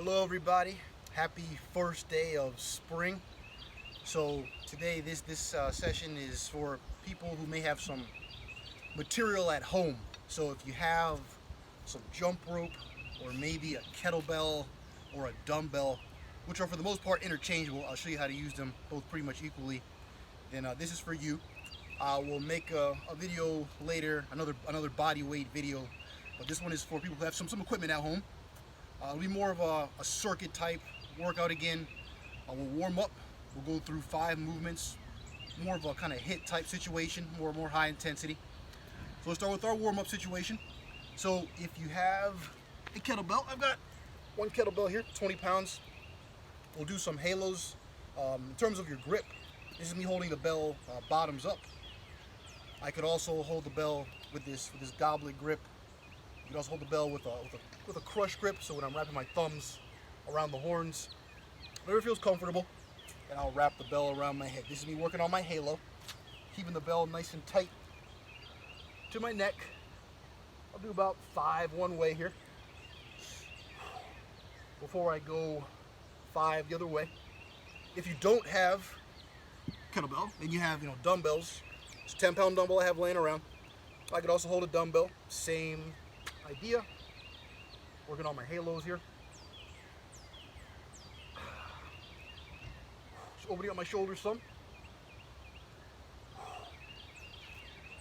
Hello everybody, happy first day of spring. So today this session is for people who may have some material at home. So if you have some jump rope or maybe a kettlebell or a dumbbell, which are for the most part interchangeable, I'll show you how to use them both pretty much equally, then this is for you. I will make a video later, another body weight video, but this one is for people who have some equipment at home. It'll be more of a circuit type workout again. We'll warm up. We'll go through 5 movements, more of a kind of HIIT type situation, more high intensity. So let's start with our warm up situation. So if you have a kettlebell, I've got one kettlebell here, 20 pounds. We'll do some halos. In terms of your grip, this is me holding the bell bottoms up. I could also hold the bell with this goblet grip. You can also hold the bell with a crush grip, so when I'm wrapping my thumbs around the horns, whatever feels comfortable, and I'll wrap the bell around my head. This is me working on my halo, keeping the bell nice and tight to my neck. I'll do about 5 one way here before I go 5 the other way. If you don't have kettlebell and you have dumbbells, it's a 10-pound dumbbell I have laying around. I could also hold a dumbbell, same idea. Working on my halos here. Just opening up my shoulders some.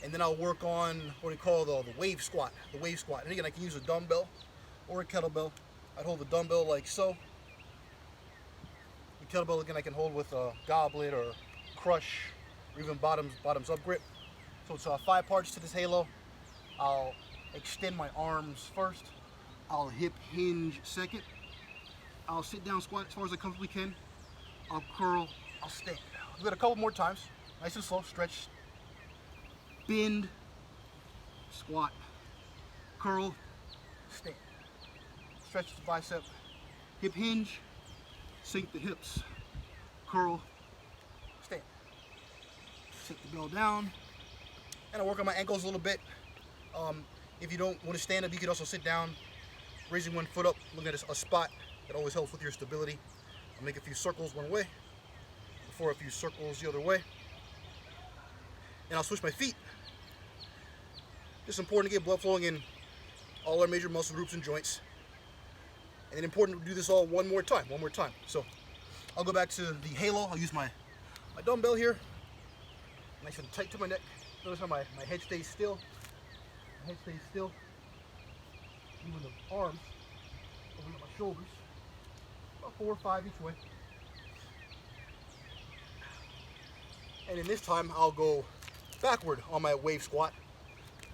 And then I'll work on what we call the wave squat. The wave squat. And again, I can use a dumbbell or a kettlebell. I'd hold the dumbbell like so. The kettlebell, again, I can hold with a goblet or crush or even bottoms up grip. So it's 5 parts to this halo. I'll extend my arms first. I'll hip hinge second. I'll sit down, squat as far as I comfortably can. I'll curl, I'll stand. I'll do it a couple more times. Nice and slow, stretch, bend, squat, curl, stand. Stretch the bicep, hip hinge, sink the hips, curl, stand. Sit the bell down, and I work on my ankles a little bit. If you don't want to stand up, you can also sit down, raising one foot up, looking at a spot. That always helps with your stability. I'll make a few circles one way, before a few circles the other way. And I'll switch my feet. It's important to get blood flowing in all our major muscle groups and joints. And then important to do this all one more time. So I'll go back to the halo. I'll use my dumbbell here. Nice and tight to my neck. Notice how my head stays still. My head stays still. Moving the arms, opening up my shoulders. About 4 or 5 each way. And then this time I'll go backward on my wave squat.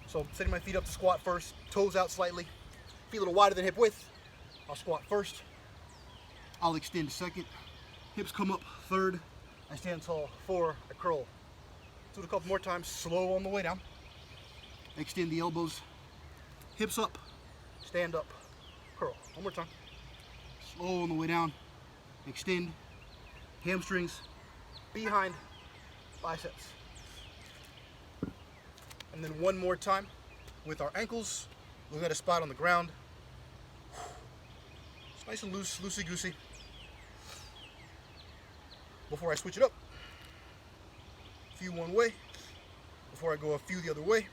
So setting my feet up to squat first, toes out slightly, feet a little wider than hip width. I'll squat first. I'll extend second. Hips come up third. I stand tall 4. I curl. Do it a couple more times, slow on the way down. Extend the elbows, hips up, stand up, curl. One more time. Slow on the way down. Extend, hamstrings, behind, biceps. And then one more time with our ankles. Looking at a spot on the ground. It's nice and loose, loosey-goosey. Before I switch it up, a few one way. Before I go a few the other way.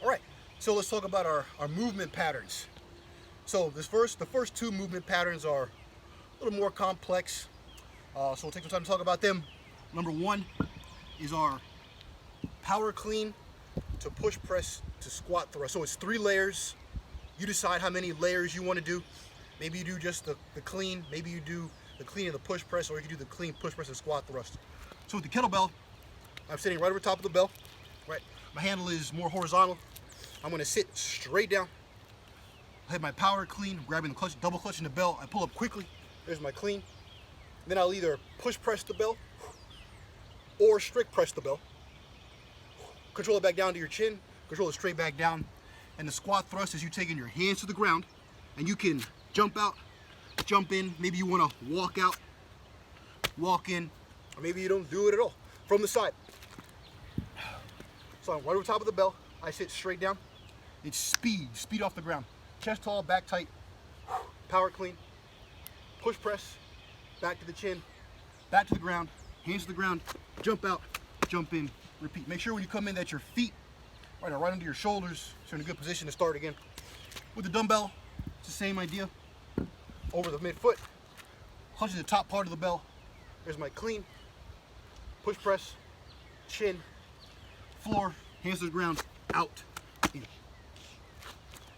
All right, so let's talk about our movement patterns. So the first 2 movement patterns are a little more complex. So we'll take some time to talk about them. Number 1 is our power clean to push press to squat thrust. So it's 3 layers. You decide how many layers you want to do. Maybe you do just the clean. Maybe you do the clean and the push press, or you can do the clean, push press, and squat thrust. So with the kettlebell, I'm sitting right over top of the bell. Right, my handle is more horizontal. I'm going to sit straight down. I have my power clean, grabbing the clutch, double clutching the bell. I pull up quickly. There's my clean. Then I'll either push press the bell or strict press the bell. Control it back down to your chin. Control it straight back down. And the squat thrust is you taking your hands to the ground, and you can jump out, jump in. Maybe you want to walk out, walk in, or maybe you don't do it at all. From the side. So I'm right over top of the bell. I sit straight down. It's speed off the ground. chest tall, back tight, power clean, push press, back to the chin, back to the ground, hands to the ground, jump out, jump in, repeat. Make sure when you come in that your feet are right under your shoulders, so you're in a good position to start again. With the dumbbell, it's the same idea. Over the midfoot, clutching the top part of the bell. There's my clean, push press, chin, floor, hands to the ground, out, in.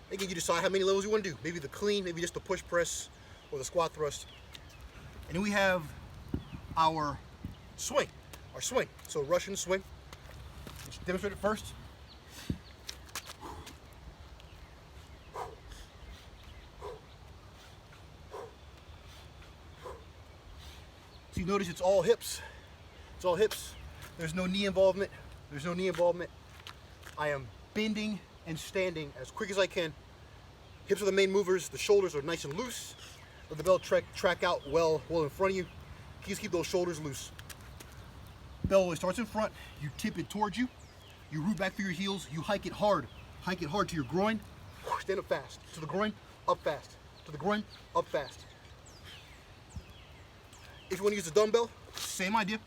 Again, you decide how many levels you want to do. Maybe the clean, maybe just the push press or the squat thrust. And then we have our swing, So Russian swing. Let's demonstrate it first. So you notice it's all hips. It's all hips. There's no knee involvement. I am bending and standing as quick as I can. Hips are the main movers. The shoulders are nice and loose. Let the bell track out well in front of you. Please keep those shoulders loose. Bell always starts in front. You tip it towards you. You root back through your heels. You hike it hard. Hike it hard to your groin. Stand up fast. To the groin, up fast. To the groin, up fast. If you want to use the dumbbell, same idea.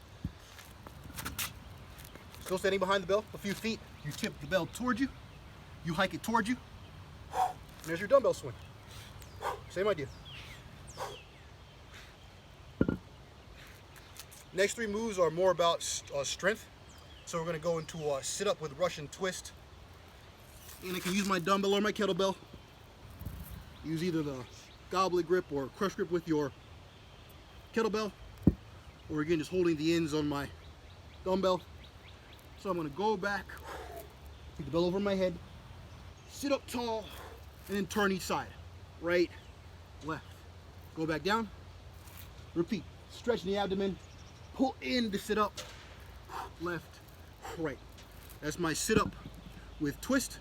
Still standing behind the bell, a few feet. You tip the bell towards you. You hike it towards you. And there's your dumbbell swing. Same idea. Next three moves are more about strength. So we're going to go into a sit-up with Russian twist. And I can use my dumbbell or my kettlebell. Use either the goblet grip or crush grip with your kettlebell, or again just holding the ends on my dumbbell. So I'm going to go back, take the bell over my head, sit up tall, and then turn each side. Right, left. Go back down, repeat. Stretch the abdomen, pull in to sit up, left, right. That's my sit up with twist.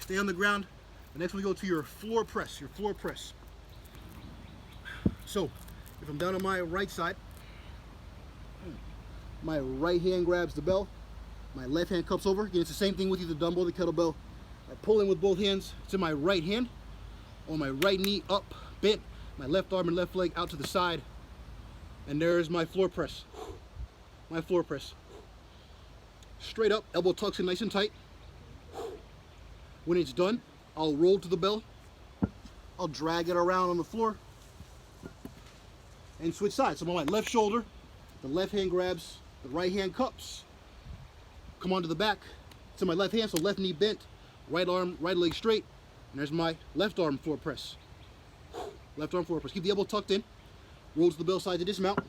Stay on the ground. The next one, we go to your floor press, So if I'm down on my right side, my right hand grabs the bell, my left hand cups over. Again, it's the same thing with either the dumbbell or the kettlebell. I pull in with both hands. It's in my right hand, on my right knee up, bent, my left arm and left leg out to the side, and there's my floor press. Straight up, elbow tucks in nice and tight. When it's done, I'll roll to the bell. I'll drag it around on the floor and switch sides. So on my left shoulder, the left hand grabs the right hand cups. Come onto the back. It's in my left hand, so left knee bent, right arm, right leg straight. And there's my left arm floor press. Keep the elbow tucked in. Roll to the bell side to dismount.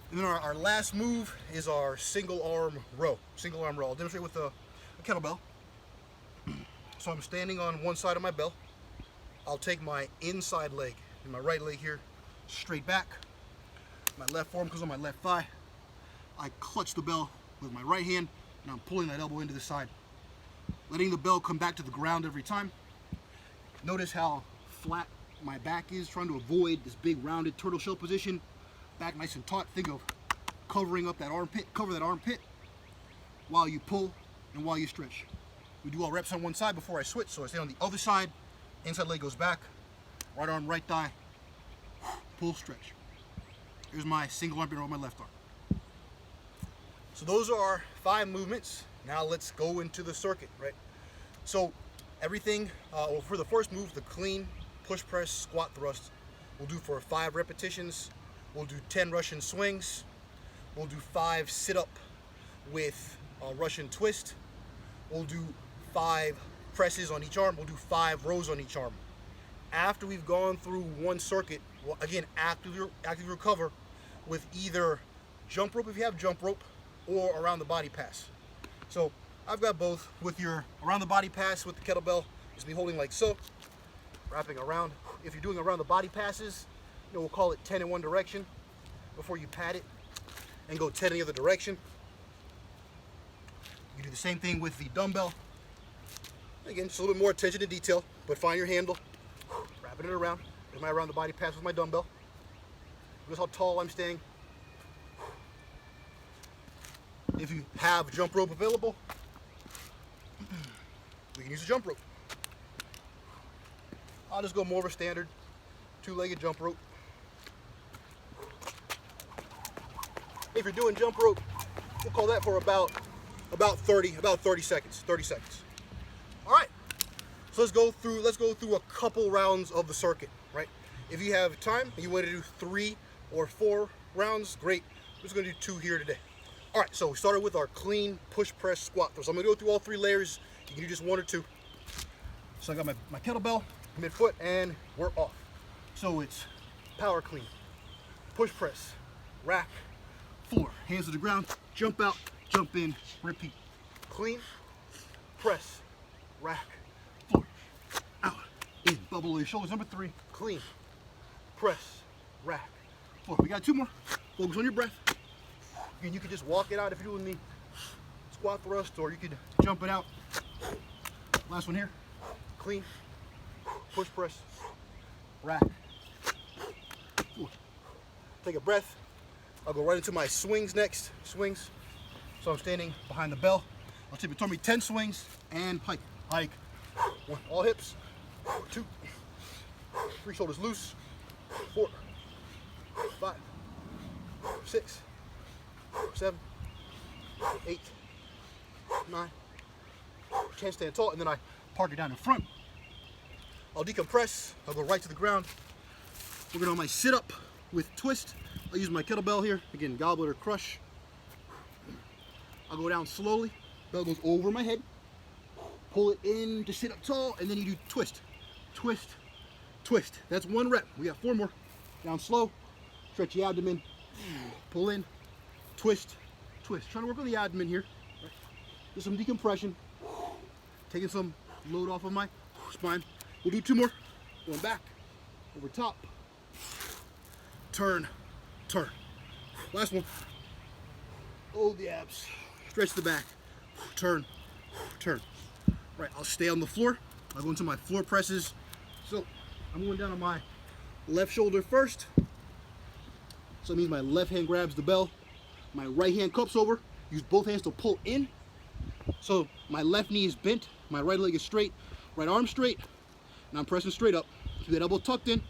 And then our last move is our single arm row. I'll demonstrate with a kettlebell. So I'm standing on one side of my bell. I'll take my inside leg and my right leg here straight back. My left forearm goes on my left thigh. I clutch the bell with my right hand and I'm pulling that elbow into the side. Letting the bell come back to the ground every time. Notice how flat my back is, trying to avoid this big rounded turtle shell position. Back nice and taut. Think of covering up that armpit, cover that armpit while you pull and while you stretch. We do all reps on one side before I switch, so I stay on the other side. Inside leg goes back, right arm, right thigh, pull, stretch. Here's my single arm bend on my left arm. So those are our 5 movements. Now let's go into the circuit, right? So everything, well, for the first move, the clean, push press, squat thrust, we'll do for 5 repetitions. We'll do 10 Russian swings. We'll do 5 sit-up with a Russian twist. We'll do 5 presses on each arm. We'll do 5 rows on each arm. After we've gone through one circuit, well, again, actively recover with either jump rope if you have jump rope or around the body pass. So I've got both. With your around the body pass with the kettlebell, just be holding like so, wrapping around. If you're doing around the body passes, we'll call it 10 in one direction before you pat it and go 10 in the other direction. You do the same thing with the dumbbell. Again, just a little bit more attention to detail, but find your handle, wrapping it around. There's my around the body pass with my dumbbell. Notice how tall I'm staying. If you have jump rope available, we can use a jump rope. I'll just go more of a standard 2-legged jump rope. If you're doing jump rope, we'll call that for about 30 seconds. 30 seconds. All right. So let's go through a couple rounds of the circuit, right? If you have time and you want to do 3 or 4 rounds, great. We're just going to do 2 here today. All right, so we started with our clean push press squat throw. So I'm going to go through all 3 layers. You can do just 1 or 2. So I got my kettlebell, midfoot, and we're off. So it's power clean, push press, rack, floor, hands to the ground, jump out, jump in, repeat. Clean, press, rack, floor, out, in, bubble your shoulders. Number 3, clean, press, rack, floor. We got 2 more. Focus on your breath. And you can just walk it out if you're doing the squat thrust, or you could jump it out. Last one here. Clean, push press, rack, floor. Take a breath. I'll go right into my swings next. Swings. So I'm standing behind the bell. I'll take between me 10 swings and hike. Hike. 1, all hips. 2, 3 shoulders loose. 4, 5, 6, 7, 8, 9, 10. Stand tall, and then I park it down in front. I'll decompress. I'll go right to the ground. We're going on my sit-up with twist. I'll use my kettlebell here. Again, goblet or crush. I'll go down slowly. Bell goes over my head. Pull it in to sit up tall, and then you do twist, twist, twist. That's 1 rep. We got 4 more. Down slow. Stretch the abdomen. Pull in. Twist, twist. Trying to work on the abdomen here. Just some decompression. Taking some load off of my spine. We'll do 2 more. Going back, over top. Turn, turn. Last one. Hold the abs. Stretch the back. Turn, turn. Right, I'll stay on the floor. I'll go into my floor presses. So I'm going down on my left shoulder first. So that means my left hand grabs the bell. My right hand cups over. Use both hands to pull in. So my left knee is bent. My right leg is straight. Right arm straight. And I'm pressing straight up. Keep that elbow tucked in.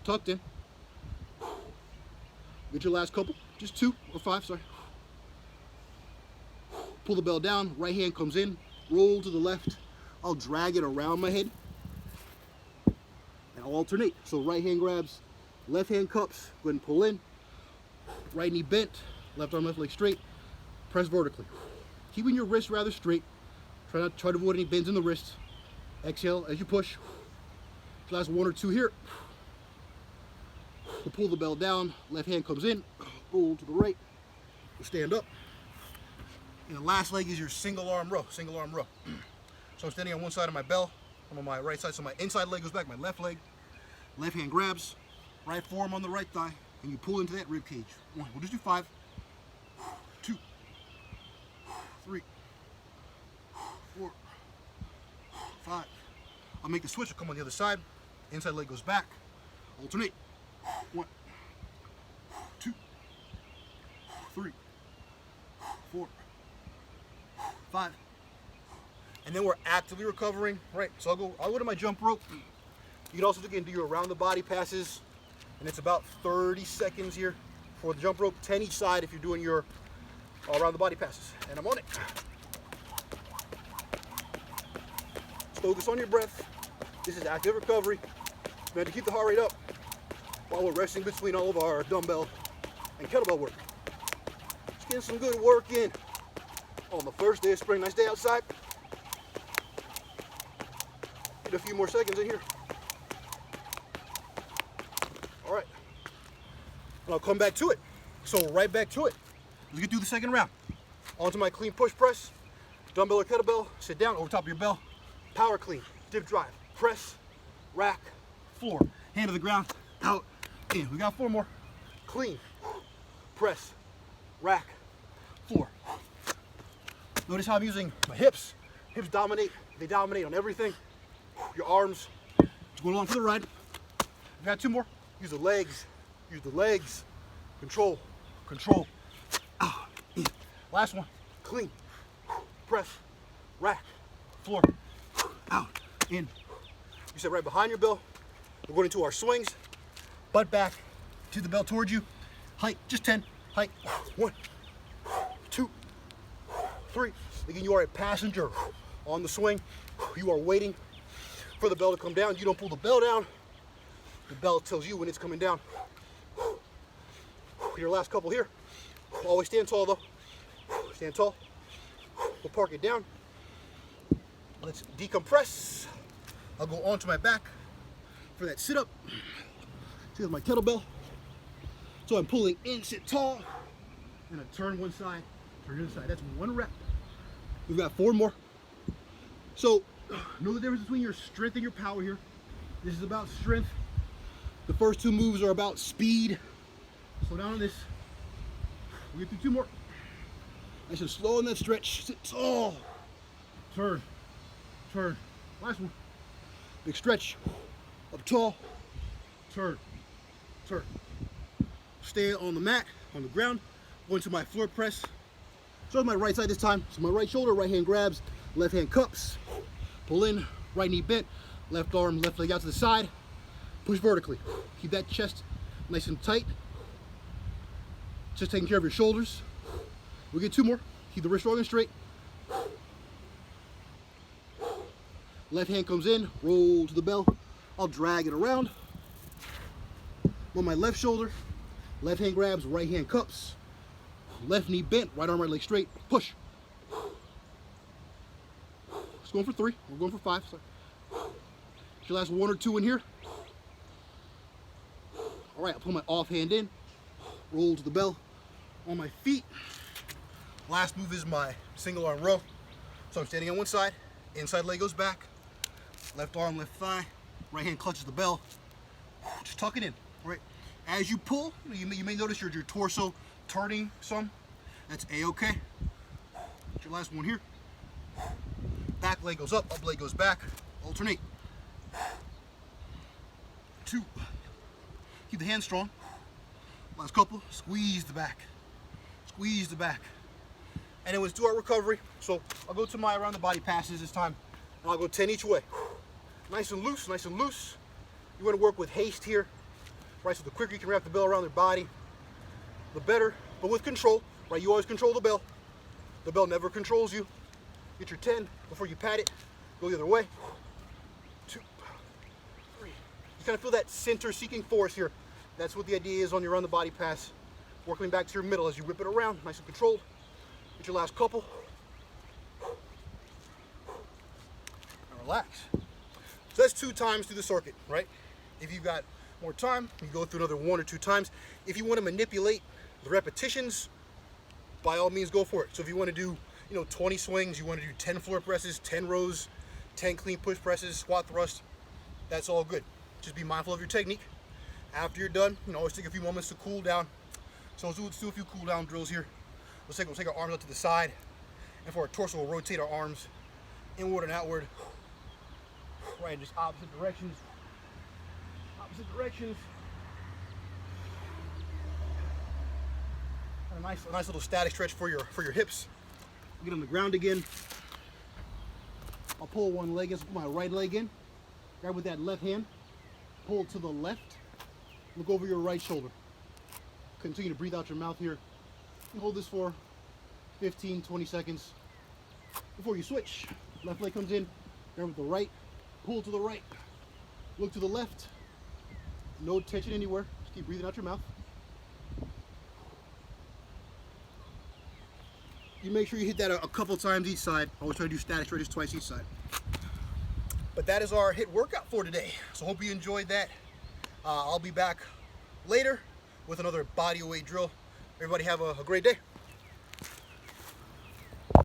Tucked in. Get your last couple. Just 2 or 5, sorry. Pull the bell down. Right hand comes in. Roll to the left. I'll drag it around my head. And I'll alternate. So right hand grabs. Left hand cups. Go ahead and pull in. Right knee bent. Left arm, left leg straight. Press vertically. Keeping your wrist rather straight. Try to avoid any bends in the wrist. Exhale as you push. Last 1 or 2 here. We'll pull the bell down. Left hand comes in. Roll to the right. We'll stand up. And the last leg is your single arm row. Single arm row. So I'm standing on one side of my bell. I'm on my right side. So my inside leg goes back. My left leg. Left hand grabs. Right forearm on the right thigh. And you pull into that rib cage. 1. We'll just do 5. 2. 3. 4. 5. I'll make the switch. I'll come on the other side. Inside leg goes back. Alternate. 1. 2. 3. 4. 5. And then we're actively recovering. Right. So I'll go to my jump rope. You can also again do your around the body passes. And it's about 30 seconds here for the jump rope, 10 each side if you're doing your around the body passes. And I'm on it. Focus on your breath. This is active recovery. We have to keep the heart rate up while we're resting between all of our dumbbell and kettlebell work. Just getting some good work in on the first day of spring. Nice day outside. Get a few more seconds in here. All right, and I'll come back to it. So right back to it. Let's get through the second round. Onto my clean push press, dumbbell or kettlebell, sit down over top of your bell, power clean, dip drive, press, rack, floor, hand to the ground, out, in. We got 4 more. Clean, press, rack, floor. Notice how I'm using my hips. Hips dominate, they dominate on everything. Your arms, just going along for the ride. We got 2 more. Use the legs. Use the legs. Control. Control. Out. In. Last one. Clean. Press. Rack. floor, out, in. You sit right behind your bell. We're going into our swings. Butt back to the bell towards you. Height, just 10. Height, 1, 2, 3. Again, you are a passenger on the swing. You are waiting for the bell to come down. You don't pull the bell down. The bell tells you when it's coming down. Your last couple here. Always stand tall though. Stand tall. We'll park it down. Let's decompress. I'll go onto my back for that sit up. See, with my kettlebell. So I'm pulling in, sit tall, and I turn one side, turn the other side. That's 1 rep. We've got 4 more. So know the difference between your strength and your power here. This is about strength. The first 2 moves are about speed. Slow down on this. We'll get through 2 more. Nice and slow in that stretch. Sit tall. Turn. Turn. Last one. Big stretch. Up tall. Turn. Turn. Stay on the mat, on the ground. Go into my floor press. So on my right side this time. So my right shoulder, right hand grabs, left hand cups. Pull in, right knee bent, left arm, left leg out to the side. Push vertically. Keep that chest nice and tight. Just taking care of your shoulders. We'll get 2 more. Keep the wrist strong and straight. Left hand comes in, roll to the bell. I'll drag it around. On my left shoulder, left hand grabs, right hand cups. Left knee bent, right arm, right leg straight. Push. It's going for 3. We're going for 5. Sorry. Your last 1 or 2 in here. All right, I'll put my off hand in. Roll to the bell. On my feet. Last move is my single arm row. So I'm standing on one side. Inside leg goes back. Left arm, left thigh. Right hand clutches the bell. Just tuck it in. All right. As you pull, you may notice your torso turning some. That's a-okay. Your last one here. Back leg goes up leg goes back. Alternate. 2. Keep the hand strong. Last couple. Squeeze the back. Squeeze the back. And then let's do our recovery. So I'll go to my around the body passes this time. And I'll go 10 each way. Nice and loose, nice and loose. You want to work with haste here. Right, so the quicker you can wrap the bell around their body, the better, but with control, right? You always control the bell. The bell never controls you. Get your 10 before you pat it. Go the other way. 2, 3. You kind of feel that center seeking force here. That's what the idea is on your around the body pass. Working back to your middle as you whip it around, nice and controlled. Get your last couple. And relax. So that's 2 times through the circuit, right? If you've got more time, you go through another 1 or 2 times. If you want to manipulate the repetitions, by all means go for it. So if you want to do, 20 swings, you want to do 10 floor presses, 10 rows, 10 clean push presses, squat thrust, that's all good. Just be mindful of your technique. After you're done, always take a few moments to cool down. So let's do a few cool down drills here. We'll take our arms out to the side, and for our torso, we'll rotate our arms inward and outward. Right, just opposite directions. Opposite directions. And a nice little static stretch for your hips. Get on the ground again. I'll pull one leg in, so put my right leg in. Grab with that left hand. Pull to the left. Look over your right shoulder. Continue to breathe out your mouth here. And hold this for 15, 20 seconds before you switch. Left leg comes in. Grab with the right. Pull to the right. Look to the left. No tension anywhere. Just keep breathing out your mouth. You make sure you hit that a couple times each side. I always try to do static stretches twice each side. But that is our HIIT workout for today. So hope you enjoyed that. I'll be back later with another body weight drill. Everybody have a great day.